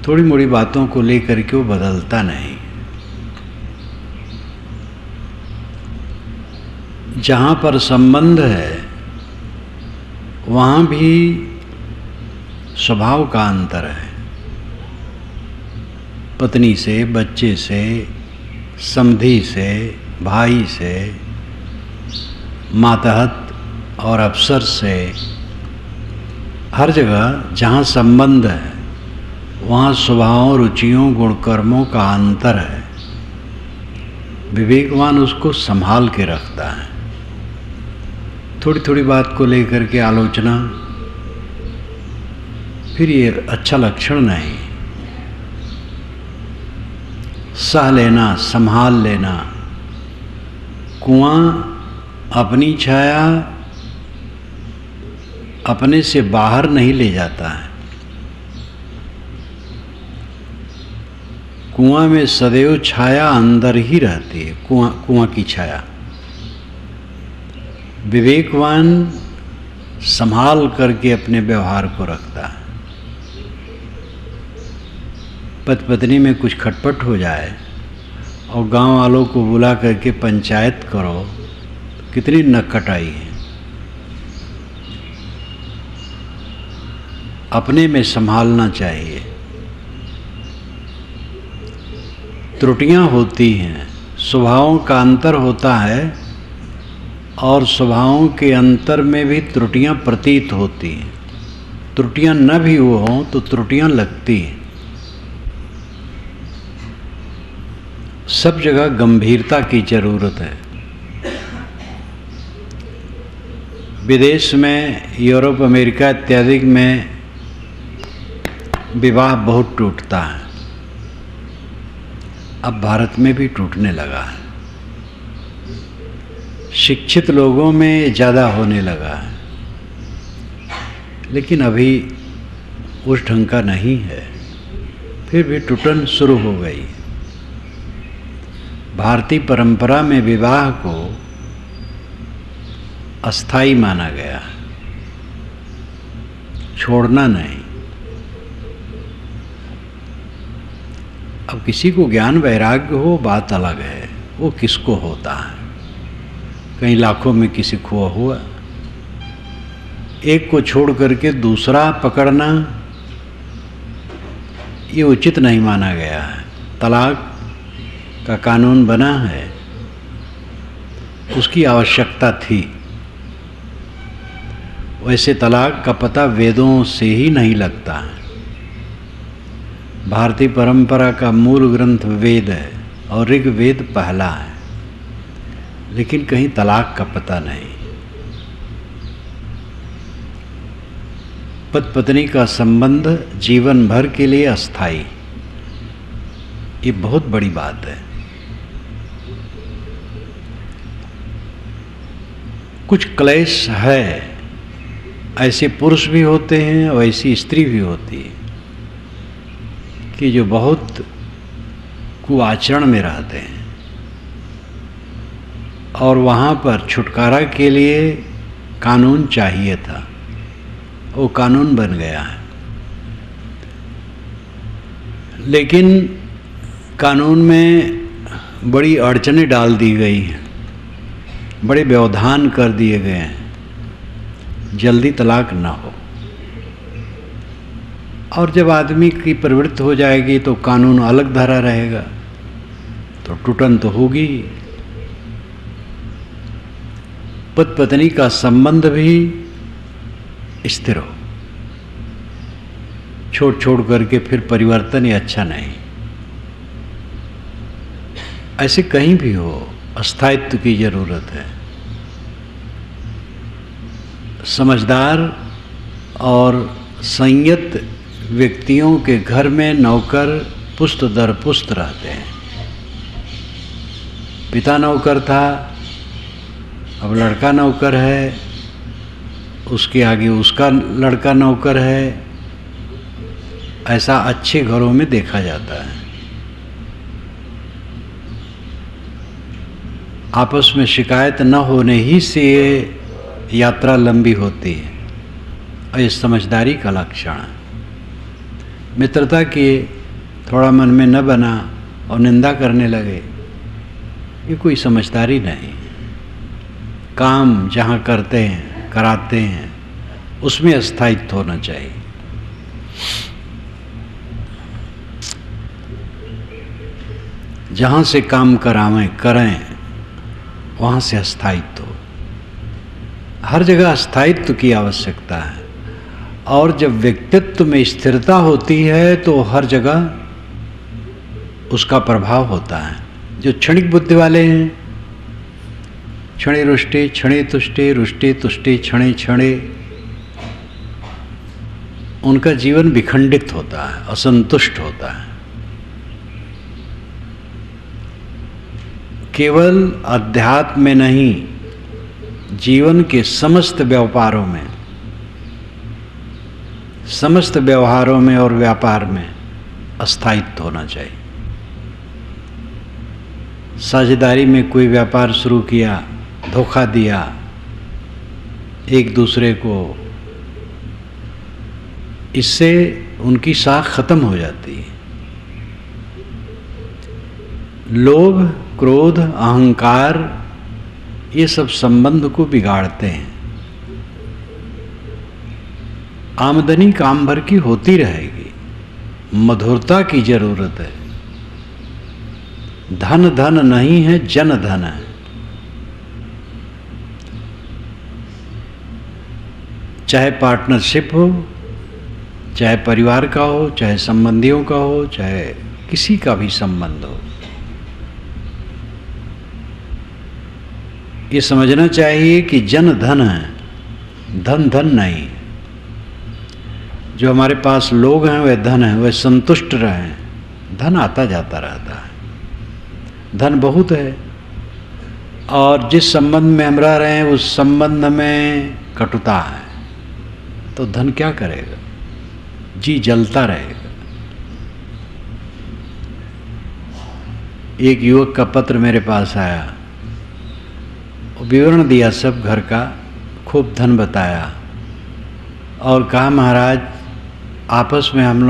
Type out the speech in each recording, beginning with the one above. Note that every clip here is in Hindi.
थोड़ी मोड़ी बातों को लेकर के वो बदलता नहीं। जहाँ पर संबंध है वहाँ भी स्वभाव का अंतर है। पत्नी से, बच्चे से, समधी से, भाई से, मातहत और अफसर से, हर जगह जहाँ संबंध है वहाँ स्वभावों, रुचियों, गुणकर्मों का अंतर है। विवेकवान उसको संभाल के रखता है। थोड़ी थोड़ी बात को लेकर के आलोचना, फिर ये अच्छा लक्षण नहीं। सह लेना, संभाल लेना। कुआं अपनी छाया अपने से बाहर नहीं ले जाता है। कुआं में सदैव छाया अंदर ही रहती है, कुआं की छाया। विवेकवान संभाल करके अपने व्यवहार को रखता है। पति पत्नी में कुछ खटपट हो जाए और गांव वालों को बुला करके पंचायत करो, कितनी नकटाई है। अपने में संभालना चाहिए। त्रुटियां होती हैं, स्वभावों का अंतर होता है और स्वभावों के अंतर में भी त्रुटियां प्रतीत होती हैं। त्रुटियां न भी वो हों तो त्रुटियां लगती हैं। सब जगह गंभीरता की जरूरत है। विदेश में, यूरोप, अमेरिका इत्यादि में विवाह बहुत टूटता है। अब भारत में भी टूटने लगा है। शिक्षित लोगों में ज़्यादा होने लगा है, लेकिन अभी उस ढंग का नहीं है। फिर भी टूटन शुरू हो गई। भारतीय परंपरा में विवाह को अस्थाई माना गया, छोड़ना नहीं। अब किसी को ज्ञान वैराग्य हो बात अलग है, वो किसको होता है। कहीं लाखों में किसी को हुआ, एक को छोड़ करके दूसरा पकड़ना ये उचित नहीं माना गया है। तलाक का कानून बना है, उसकी आवश्यकता थी। वैसे तलाक का पता वेदों से ही नहीं लगता है। भारतीय परंपरा का मूल ग्रंथ वेद है और ऋग्वेद पहला है, लेकिन कहीं तलाक का पता नहीं। पति पत्नी का संबंध जीवन भर के लिए अस्थाई, ये बहुत बड़ी बात है। कुछ क्लेश है, ऐसे पुरुष भी होते हैं और ऐसी स्त्री भी होती है कि जो बहुत कुआचरण में रहते हैं और वहाँ पर छुटकारा के लिए कानून चाहिए था, वो कानून बन गया है। लेकिन कानून में बड़ी अड़चनें डाल दी गई हैं, बड़े व्यवधान कर दिए गए हैं, जल्दी तलाक ना हो। और जब आदमी की प्रवृत्ति हो जाएगी तो कानून अलग धारा रहेगा, तो टूटन तो होगी। पति पत्नी का संबंध भी स्थिर हो, छोड़ छोड़ करके फिर परिवर्तन ये अच्छा नहीं। ऐसे कहीं भी हो, अस्थायित्व की जरूरत है। समझदार और संयत व्यक्तियों के घर में नौकर पुस्त दर पुस्त रहते हैं। पिता नौकर था, अब लड़का नौकर है, उसके आगे उसका लड़का नौकर है। ऐसा अच्छे घरों में देखा जाता है। आपस में शिकायत न होने ही से ये यात्रा लंबी होती है और ये समझदारी का लक्षण है। मित्रता के थोड़ा मन में न बना और निंदा करने लगे, ये कोई समझदारी नहीं। काम जहाँ करते हैं, कराते हैं, उसमें स्थायित्व होना चाहिए। जहाँ से काम करावें करें, वहाँ से स्थायित्व। हर जगह स्थायित्व की आवश्यकता है, और जब व्यक्तित्व में स्थिरता होती है तो हर जगह उसका प्रभाव होता है। जो क्षणिक बुद्धि वाले हैं, क्षणे रुष्टे क्षणे तुष्टे रुष्टे तुष्टे क्षणे क्षणे, उनका जीवन विखंडित होता है, असंतुष्ट होता है। केवल अध्यात्म में नहीं, जीवन के समस्त व्यापारों में, समस्त व्यवहारों में और व्यापार में अस्थायित्व होना चाहिए। साझेदारी में कोई व्यापार शुरू किया, धोखा दिया एक दूसरे को, इससे उनकी साख खत्म हो जाती है। लोभ, क्रोध, अहंकार, ये सब संबंध को बिगाड़ते हैं। आमदनी काम भर की होती रहेगी, मधुरता की जरूरत है। धन धन नहीं है, जन धन है। चाहे पार्टनरशिप हो, चाहे परिवार का हो, चाहे संबंधियों का हो, चाहे किसी का भी संबंध हो, ये समझना चाहिए कि जन धन है, धन धन नहीं। जो हमारे पास लोग हैं वह धन है, वह संतुष्ट रहें। धन आता जाता रहता है, धन बहुत है, और जिस संबंध में हम रह रहे हैं उस संबंध में कटुता है, तो धन क्या करेगा? जी जलता रहेगा। एक युवक का पत्र मेरे पास आया, विवरण दिया सब घर का, खूब धन बताया और कहा महाराज आपस में हम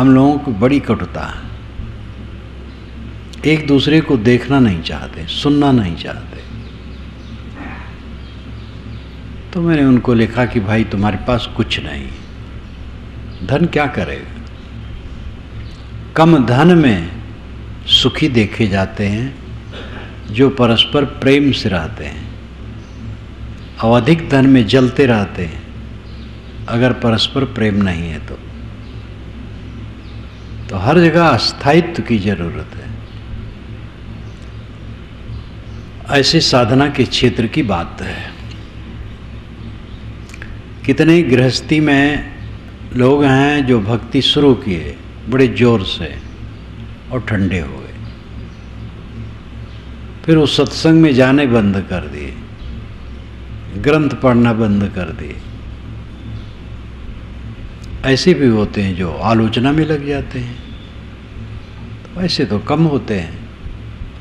लोगों को बड़ी कटुता है, एक दूसरे को देखना नहीं चाहते, सुनना नहीं चाहते। तो मैंने उनको लिखा कि भाई तुम्हारे पास कुछ नहीं, धन क्या करेगा? कम धन में सुखी देखे जाते हैं जो परस्पर प्रेम से रहते हैं, और अधिक धन में जलते रहते हैं अगर परस्पर प्रेम नहीं है तो हर जगह अस्थायित्व की जरूरत है। ऐसे साधना के क्षेत्र की बात है। कितने गृहस्थी में लोग हैं जो भक्ति शुरू किए बड़े जोर से और ठंडे हो गए, फिर वो सत्संग में जाने बंद कर दिए, ग्रंथ पढ़ना बंद कर दिए। ऐसे भी होते हैं जो आलोचना में लग जाते हैं, तो ऐसे तो कम होते हैं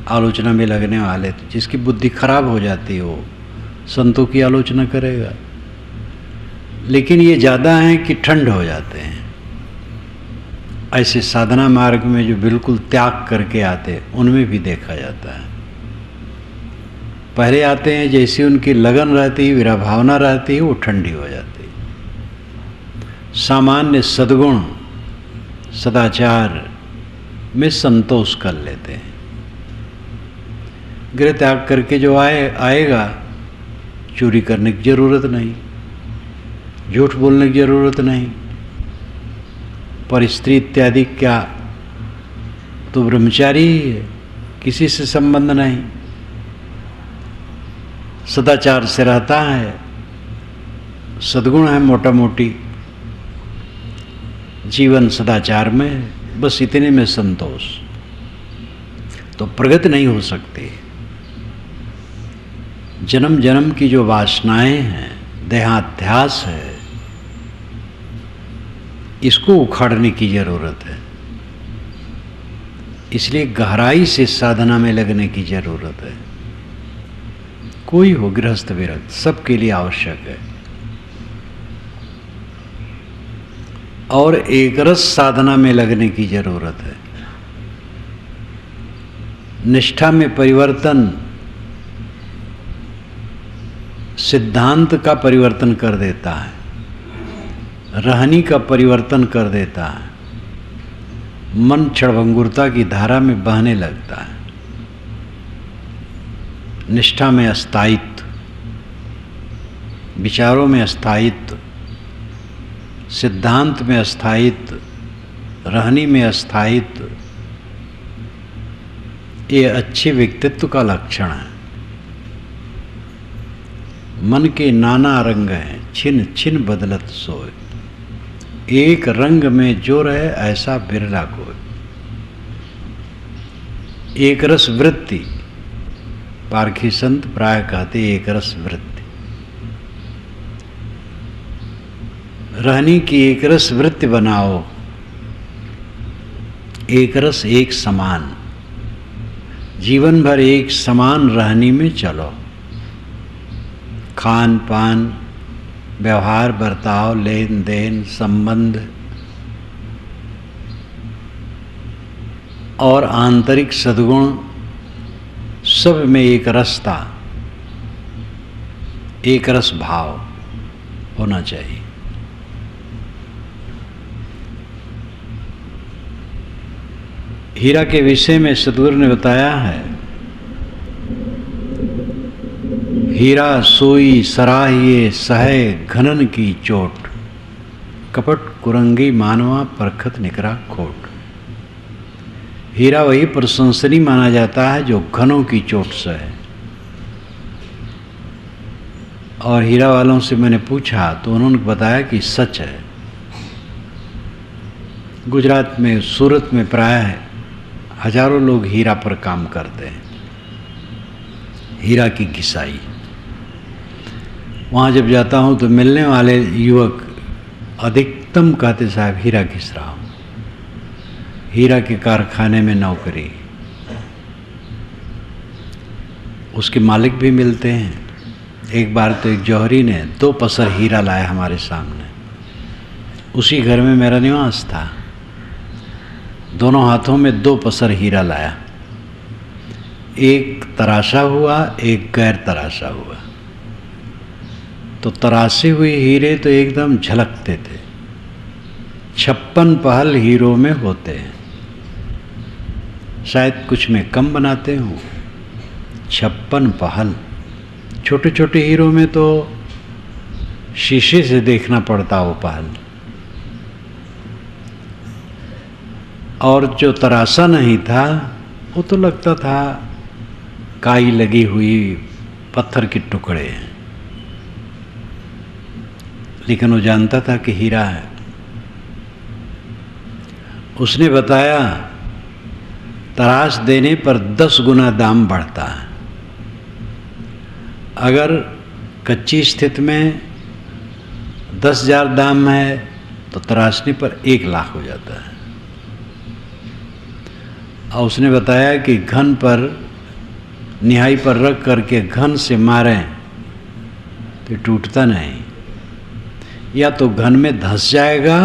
आलोचना में लगने वाले। तो जिसकी बुद्धि खराब हो जाती है वो संतों की आलोचना करेगा, लेकिन ये ज़्यादा हैं कि ठंड हो जाते हैं। ऐसे साधना मार्ग में जो बिल्कुल त्याग करके आते, उनमें भी देखा जाता है। पहले आते हैं, जैसी उनकी लगन रहती है, विरभावना रहती है, वो ठंडी हो जाती है। सामान्य सद्गुण सदाचार में संतोष कर लेते हैं। गृह त्याग करके जो आएगा, चोरी करने की जरूरत नहीं, झूठ बोलने की जरूरत नहीं, पर स्त्री इत्यादि क्या, तो ब्रह्मचारी ही है, किसी से संबंध नहीं, सदाचार से रहता है, सद्गुण है, मोटा मोटी जीवन सदाचार में, बस इतने में संतोष। तो प्रगति नहीं हो सकती। जन्म जन्म की जो वासनाएं हैं, देहाध्यास है, इसको उखाड़ने की जरूरत है। इसलिए गहराई से साधना में लगने की जरूरत है। कोई हो गृहस्थ विरक्त, सबके लिए आवश्यक है। और एकरस साधना में लगने की जरूरत है। निष्ठा में परिवर्तन सिद्धांत का परिवर्तन कर देता है, रहनी का परिवर्तन कर देता है, मन क्षणभंगुरता की धारा में बहने लगता है। निष्ठा में अस्थायित्व, विचारों में अस्थायित्व, सिद्धांत में अस्थायित्व, रहनी में अस्थायित्व, ये अच्छे व्यक्तित्व का लक्षण है। मन के नाना रंग हैं, छिन छिन बदलत सोए, एक रंग में जो रहे ऐसा बिरला कोई। एक रस वृत्ति, पारखी संत प्राय कहते एक रस वृत्ति। रहनी की एक रस वृत्ति बनाओ, एक रस एक समान, जीवन भर एक समान रहनी में चलो। खान पान, व्यवहार, बर्ताव, लेन देन, संबंध और आंतरिक सद्गुण सब में एक रसता, एक रस भाव होना चाहिए। हीरा के विषय में सद्गुरु ने बताया है, हीरा सोई सराहिए सहे घनन की चोट, कपट कुरंगी मानवा परखत निकरा खोट। हीरा वही प्रशंसनीय माना जाता है जो घनों की चोट से है। और हीरा वालों से मैंने पूछा तो उन्होंने बताया कि सच है। गुजरात में, सूरत में प्राय हजारों लोग हीरा पर काम करते हैं, हीरा की घिसाई। वहाँ जब जाता हूँ तो मिलने वाले युवक अधिकतम कहते साहब हीरा घिस रहा हूँ, हीरा के कारखाने में नौकरी। उसके मालिक भी मिलते हैं। एक बार तो एक जौहरी ने 2 पसर हीरा लाया हमारे सामने, उसी घर में मेरा निवास था। दोनों हाथों में 2 पसर हीरा लाया, एक तराशा हुआ, एक गैर तराशा हुआ। तो तराशे हुए हीरे तो एकदम झलकते थे। 56 पहल हीरों में होते हैं, शायद कुछ में कम बनाते हूँ। 56 पहल, छोटे छोटे हीरों में तो शीशे से देखना पड़ता वो पहल। और जो तराशा नहीं था वो तो लगता था काई लगी हुई पत्थर के टुकड़े हैं, लेकिन वो जानता था कि हीरा है। उसने बताया तराश देने पर 10 गुना दाम बढ़ता है। अगर कच्ची स्थिति में 10,000 दाम है तो तराशने पर 1 लाख हो जाता है। और उसने बताया कि घन पर, निहाई पर रख करके घन से मारें तो टूटता नहीं, या तो घन में धंस जाएगा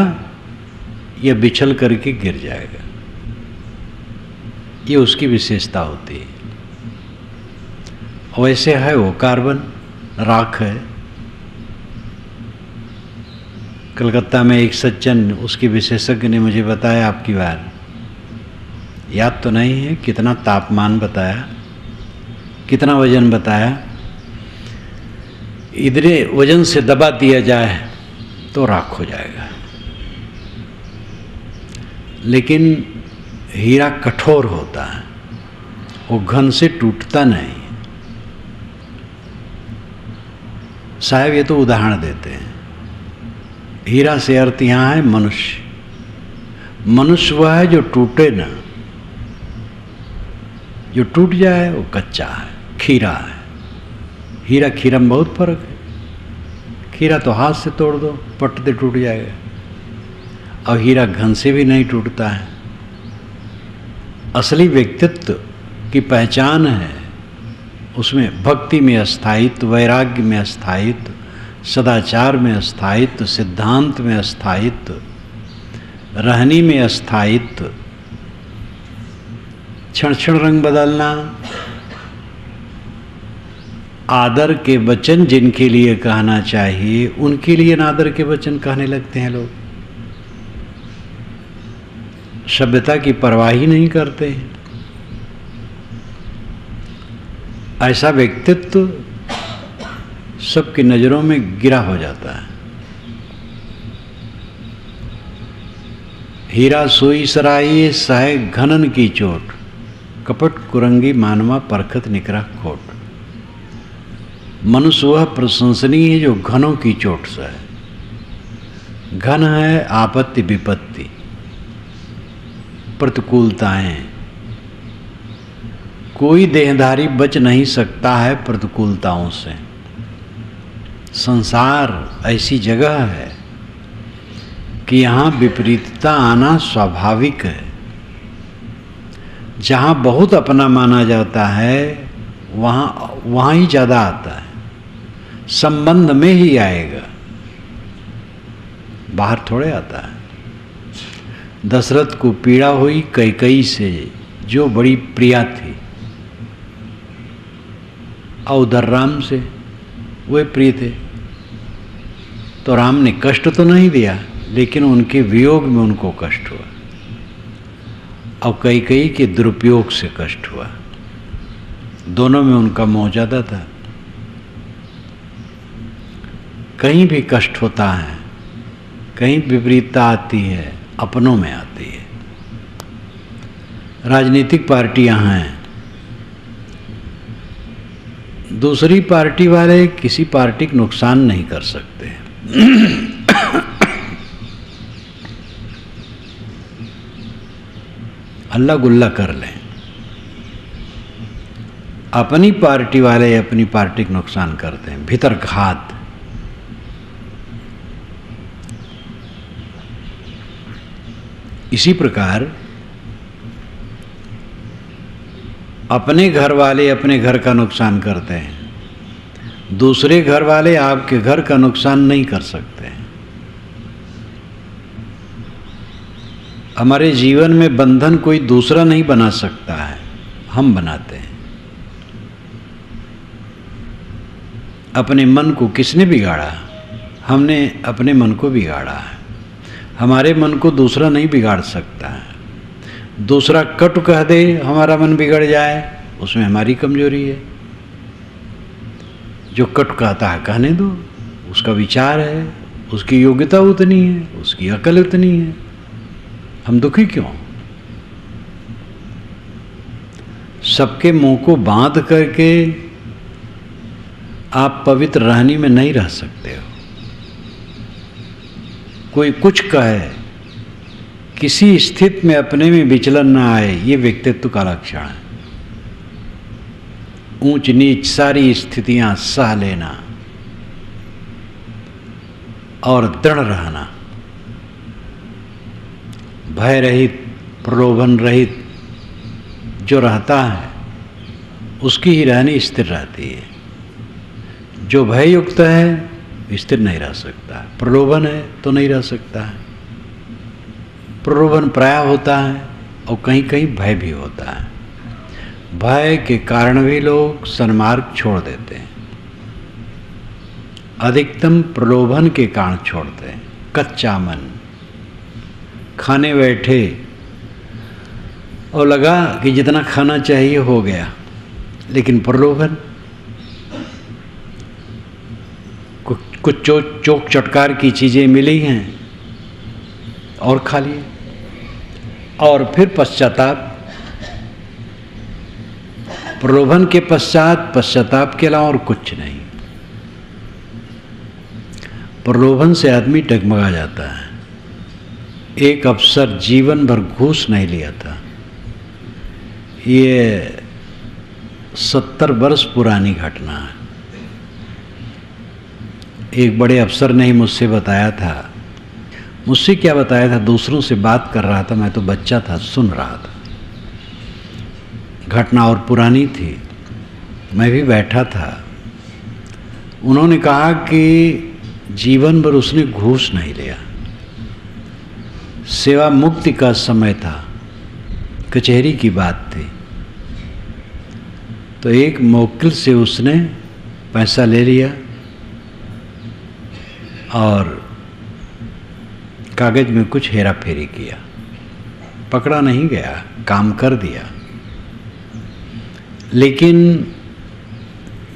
या बिछल करके गिर जाएगा। ये उसकी विशेषता होती है। वैसे है वो कार्बन, राख है। कलकत्ता में एक सज्जन, उसके विशेषज्ञ ने मुझे बताया, आपकी बार याद तो नहीं है, कितना तापमान बताया, कितना वजन बताया, इतने वजन से दबा दिया जाए तो राख हो जाएगा। लेकिन हीरा कठोर होता है, वो घन से टूटता नहीं। साहब ये तो उदाहरण देते हैं। हीरा से अर्थ यहाँ है मनुष्य। मनुष्य वह है जो टूटे ना, जो टूट जाए वो कच्चा है, खीरा है। हीरा खीरा में बहुत फर्क है। खीरा तो हाथ से तोड़ दो पट से टूट जाएगा, और हीरा घन से भी नहीं टूटता है। असली व्यक्तित्व की पहचान है उसमें भक्ति में अस्थायित्व, वैराग्य में अस्थायित्व, सदाचार में अस्थायित्व, सिद्धांत में अस्थायित्व, रहनी में अस्थायित्व, क्षण क्षण रंग बदलना, आदर के वचन जिनके लिए कहना चाहिए उनके लिए अनादर के वचन कहने लगते हैं लोग। सभ्यता की परवाह ही नहीं करते हैं। ऐसा व्यक्तित्व सबकी नजरों में गिरा हो जाता है। हीरा सोई सराई सहे घनन की चोट, कपट कुरंगी मानवा परखत निकरा खोट। मनुष्य वह प्रशंसनीय है जो घनों की चोट से है। घन है आपत्ति विपत्ति, प्रतिकूलताएं। कोई देहधारी बच नहीं सकता है प्रतिकूलताओं से। संसार ऐसी जगह है कि यहाँ विपरीतता आना स्वाभाविक है। जहाँ बहुत अपना माना जाता है वहाँ ही ज़्यादा आता है, संबंध में ही आएगा, बाहर थोड़े आता है। दशरथ को पीड़ा हुई कैकेयी से जो बड़ी प्रिया थी, और उधर राम से वे प्रिय थे। तो राम ने कष्ट तो नहीं दिया, लेकिन उनके वियोग में उनको कष्ट हुआ, और कैकेयी के दुरुपयोग से कष्ट हुआ। दोनों में उनका मोह ज्यादा था। कहीं भी कष्ट होता है, कहीं विपरीतता आती है, अपनों में आती है। राजनीतिक पार्टियां हैं, दूसरी पार्टी वाले किसी पार्टी का नुकसान नहीं कर सकते। हल्ला गुल्ला कर लें, अपनी पार्टी वाले अपनी पार्टी का नुकसान करते हैं, भीतर घात। इसी प्रकार अपने घर वाले अपने घर का नुकसान करते हैं, दूसरे घर वाले आपके घर का नुकसान नहीं कर सकते हैं। हमारे जीवन में बंधन कोई दूसरा नहीं बना सकता है, हम बनाते हैं। अपने मन को किसने बिगाड़ा? हमने अपने मन को बिगाड़ा है। हमारे मन को दूसरा नहीं बिगाड़ सकता है। दूसरा कटु कह दे हमारा मन बिगड़ जाए, उसमें हमारी कमजोरी है। जो कटु कहता है कहने दो, उसका विचार है, उसकी योग्यता उतनी है, उसकी अकल उतनी है। हम दुखी क्यों? सबके मुंह को बांध करके आप पवित्र रहनी में नहीं रह सकते हो। कोई कुछ कहे, किसी स्थिति में अपने में विचलन ना आए, ये व्यक्तित्व का लक्षण है। ऊंच नीच सारी स्थितियां सह लेना और दृढ़ रहना, भय रहित, प्रलोभन रहित जो रहता है उसकी ही रहनी स्थिर रहती है। जो भय युक्त है स्थिर नहीं रह सकता, प्रलोभन है तो नहीं रह सकता है। प्रलोभन प्राय होता है और कहीं कहीं भय भी होता है। भय के कारण भी लोग सन्मार्ग छोड़ देते हैं, अधिकतम प्रलोभन के कारण छोड़ते हैं। कच्चा मन, खाने बैठे और लगा कि जितना खाना चाहिए हो गया, लेकिन प्रलोभन, कुछ चोक चटकार की चीज़ें मिली हैं और खा लिए, और फिर पश्चाताप। प्रलोभन के पश्चात पश्चाताप के अलावा और कुछ नहीं। प्रलोभन से आदमी डगमगा जाता है। एक अफसर जीवन भर घूस नहीं लिया था। ये 70 वर्ष पुरानी घटना है। एक बड़े अफसर ने ही मुझसे बताया था। मुझसे क्या बताया था, दूसरों से बात कर रहा था, मैं तो बच्चा था, सुन रहा था। घटना और पुरानी थी, मैं भी बैठा था। उन्होंने कहा कि जीवन भर उसने घूस नहीं लिया, सेवा मुक्ति का समय था, कचहरी की बात थी। तो एक मुवक्किल से उसने पैसा ले लिया और कागज में कुछ हेरा फेरी किया। पकड़ा नहीं गया, काम कर दिया। लेकिन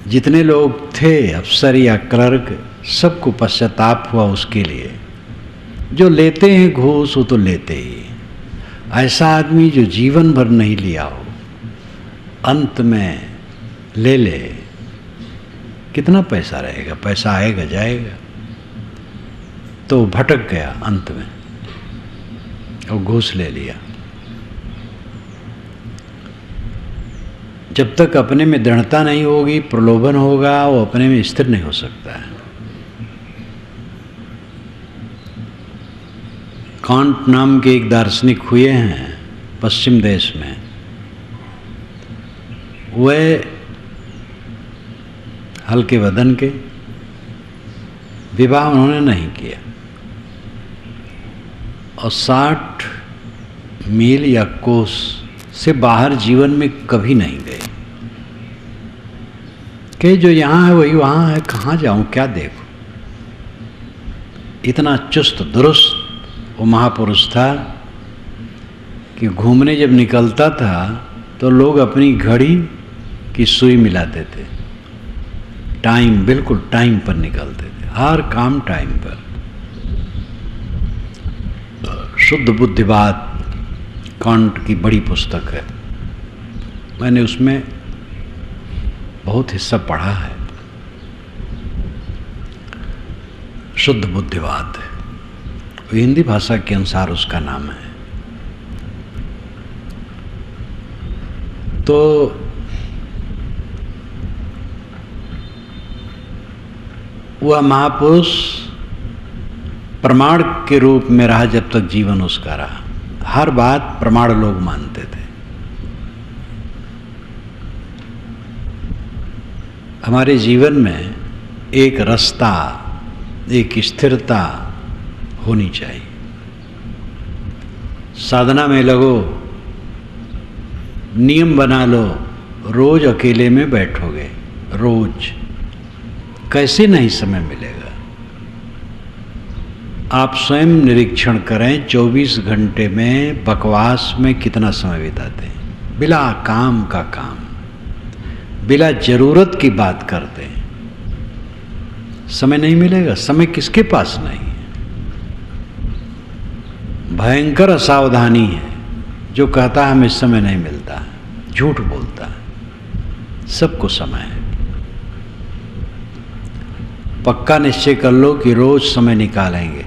जितने लोग थे, अफसर या क्लर्क, सबको पश्चाताप हुआ उसके लिए। जो लेते हैं घूस वो तो लेते ही, ऐसा आदमी जो जीवन भर नहीं लिया हो, अंत में ले ले, कितना पैसा रहेगा? पैसा आएगा जाएगा। तो भटक गया अंत में और घूस ले लिया। जब तक अपने में दृढ़ता नहीं होगी, प्रलोभन होगा, वो अपने में स्थिर नहीं हो सकता है। कांट नाम के एक दार्शनिक हुए हैं पश्चिम देश में। वह हल्के वदन के, विवाह उन्होंने नहीं किया और 60 मील या कोस से बाहर जीवन में कभी नहीं गए कि जो यहाँ है वही वहाँ है, कहाँ जाऊँ, क्या देखूँ। इतना चुस्त दुरुस्त वो महापुरुष था कि घूमने जब निकलता था तो लोग अपनी घड़ी की सुई मिलाते थे। टाइम, बिल्कुल टाइम पर निकलते थे, हर काम टाइम पर। शुद्ध बुद्धिवाद कांट की बड़ी पुस्तक है, मैंने उसमें बहुत हिस्सा पढ़ा है। शुद्ध बुद्धिवाद हिंदी भाषा के अनुसार उसका नाम है। तो वह महापुरुष प्रमाण के रूप में रहा जब तक जीवन उसका रहा। हर बात प्रमाण लोग मानते थे। हमारे जीवन में एक रास्ता, एक स्थिरता होनी चाहिए। साधना में लगो, नियम बना लो, रोज अकेले में बैठोगे, रोज कैसे नहीं समय मिलेगा। आप स्वयं निरीक्षण करें, 24 घंटे में बकवास में कितना समय बिताते हैं, बिला काम का काम, बिला जरूरत की बात करते हैं। समय नहीं मिलेगा, समय किसके पास नहीं है। भयंकर असावधानी है जो कहता है हमें समय नहीं मिलता, झूठ बोलता है। सबको समय है। पक्का निश्चय कर लो कि रोज समय निकालेंगे,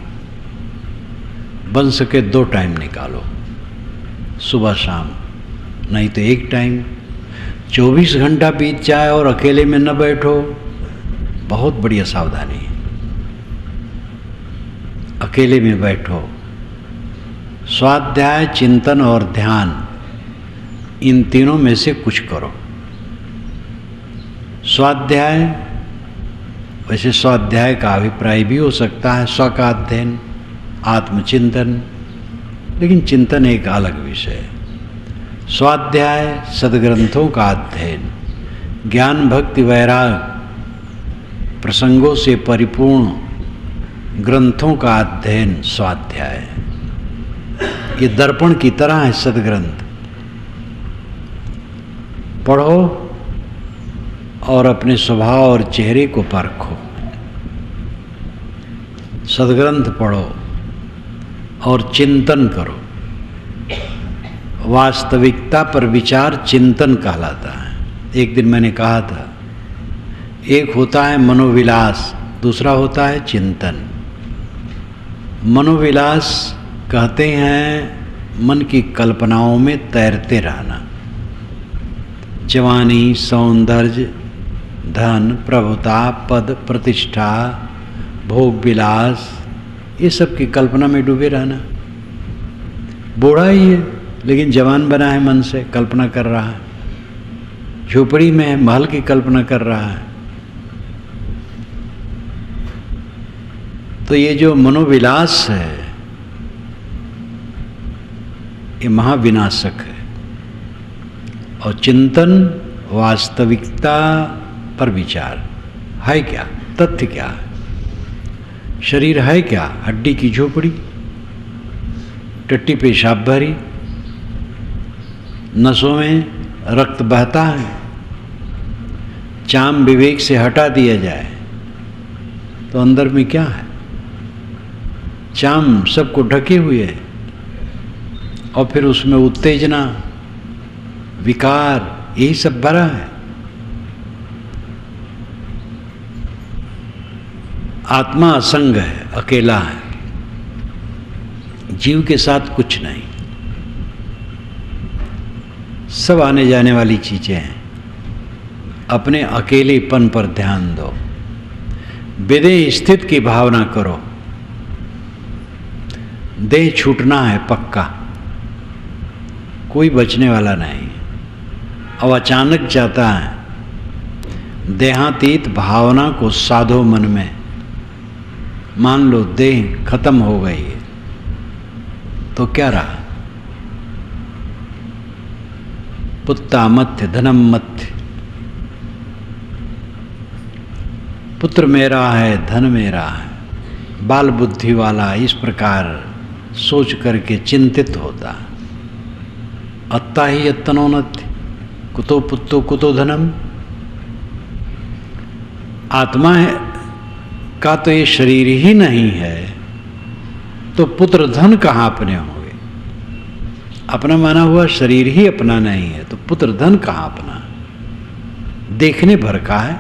बन सके 2 टाइम निकालो, सुबह शाम, नहीं तो 1 टाइम। 24 घंटा बीत जाए और अकेले में न बैठो, बहुत बड़ी असावधानी है। अकेले में बैठो, स्वाध्याय, चिंतन और ध्यान, इन तीनों में से कुछ करो। स्वाध्याय, वैसे स्वाध्याय का अभिप्राय भी हो सकता है स्व का अध्ययन, आत्मचिंतन, लेकिन चिंतन एक अलग विषय है। स्वाध्याय सदग्रंथों का अध्ययन, ज्ञान भक्ति वैराग प्रसंगों से परिपूर्ण ग्रंथों का अध्ययन स्वाध्याय है। ये दर्पण की तरह है सदग्रंथ। पढ़ो और अपने स्वभाव और चेहरे को परखो। सदग्रंथ पढ़ो और चिंतन करो। वास्तविकता पर विचार चिंतन कहलाता है। एक दिन मैंने कहा था, एक होता है मनोविलास, दूसरा होता है चिंतन। मनोविलास कहते हैं मन की कल्पनाओं में तैरते रहना। जवानी, सौंदर्य, धन, प्रभुता, पद, प्रतिष्ठा, भोग विलास, ये सब की कल्पना में डूबे रहना। बूढ़ा ही है लेकिन जवान बना है, मन से कल्पना कर रहा है। झोपड़ी में है, महल की कल्पना कर रहा है। तो ये जो मनोविलास है, ये महाविनाशक है। और चिंतन वास्तविकता पर विचार है क्या, तथ्य क्या है, शरीर है क्या, हड्डी की झोपड़ी, टट्टी पेशाब भरी, नसों में रक्त बहता है, चाम विवेक से हटा दिया जाए तो अंदर में क्या है, चाम सबको ढके हुए है और फिर उसमें उत्तेजना विकार यही सब भरा है। आत्मा असंग है, अकेला है, जीव के साथ कुछ नहीं, सब आने जाने वाली चीजें हैं। अपने अकेलेपन पर ध्यान दो, विदेह स्थित की भावना करो। देह छूटना है पक्का, कोई बचने वाला नहीं। अब अचानक जाता है, देहातीत भावना को साधो मन में, मान लो देह खत्म हो गई है तो क्या रहा, पुत्ता मत्य धनम मत्य, पुत्र मेरा है धन मेरा है, बाल बुद्धि वाला इस प्रकार सोच करके चिंतित होता। अत्ता ही यत्तनोन्नति, कुतो पुत्तो कुतो धनम। आत्मा है का तो ये शरीर ही नहीं है तो पुत्र धन कहाँ अपने होंगे। अपना माना हुआ शरीर ही अपना नहीं है तो पुत्र धन कहाँ अपना, देखने भर का है।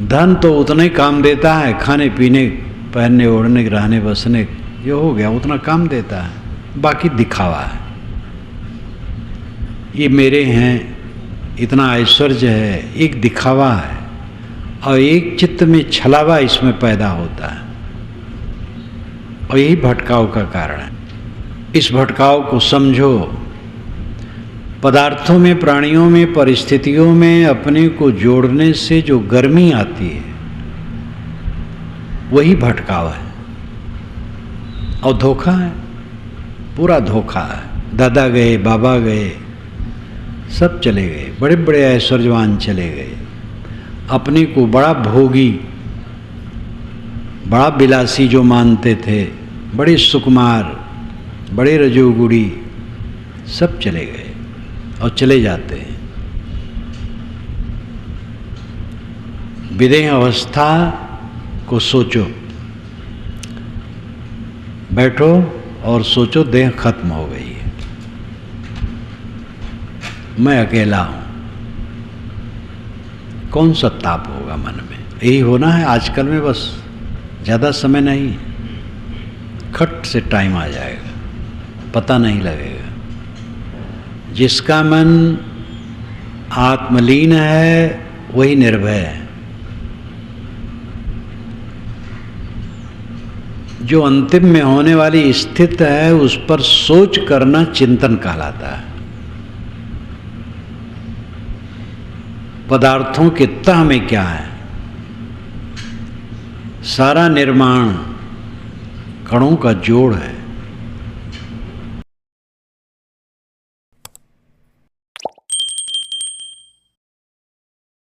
धन तो उतना ही काम देता है, खाने पीने पहनने ओढ़ने रहने बसने जो हो गया उतना काम देता है, बाकी दिखावा है। ये मेरे हैं, इतना ऐश्वर्य है, एक दिखावा है और एक चित्त में छलावा इसमें पैदा होता है और यही भटकाव का कारण है। इस भटकाव को समझो। पदार्थों में, प्राणियों में, परिस्थितियों में अपने को जोड़ने से जो गर्मी आती है वही भटकाव है और धोखा है, पूरा धोखा है। दादा गए, बाबा गए, सब चले गए, बड़े बड़े ऐश्वर्यवान चले गए, अपने को बड़ा भोगी, बड़ा विलासी जो मानते थे, बड़े सुकुमार, बड़े रजोगुड़ी, सब चले गए और चले जाते हैं। विदेह अवस्था को सोचो, बैठो और सोचो देह खत्म हो गई है, मैं अकेला हूं। कौन सा ताप होगा मन में, यही होना है आजकल में, बस ज़्यादा समय नहीं, खट से टाइम आ जाएगा, पता नहीं लगेगा। जिसका मन आत्मलीन है वही निर्भय है। जो अंतिम में होने वाली स्थिति है उस पर सोच करना चिंतन कहलाता है। पदार्थों के तह में क्या है, सारा निर्माण कणों का जोड़ है।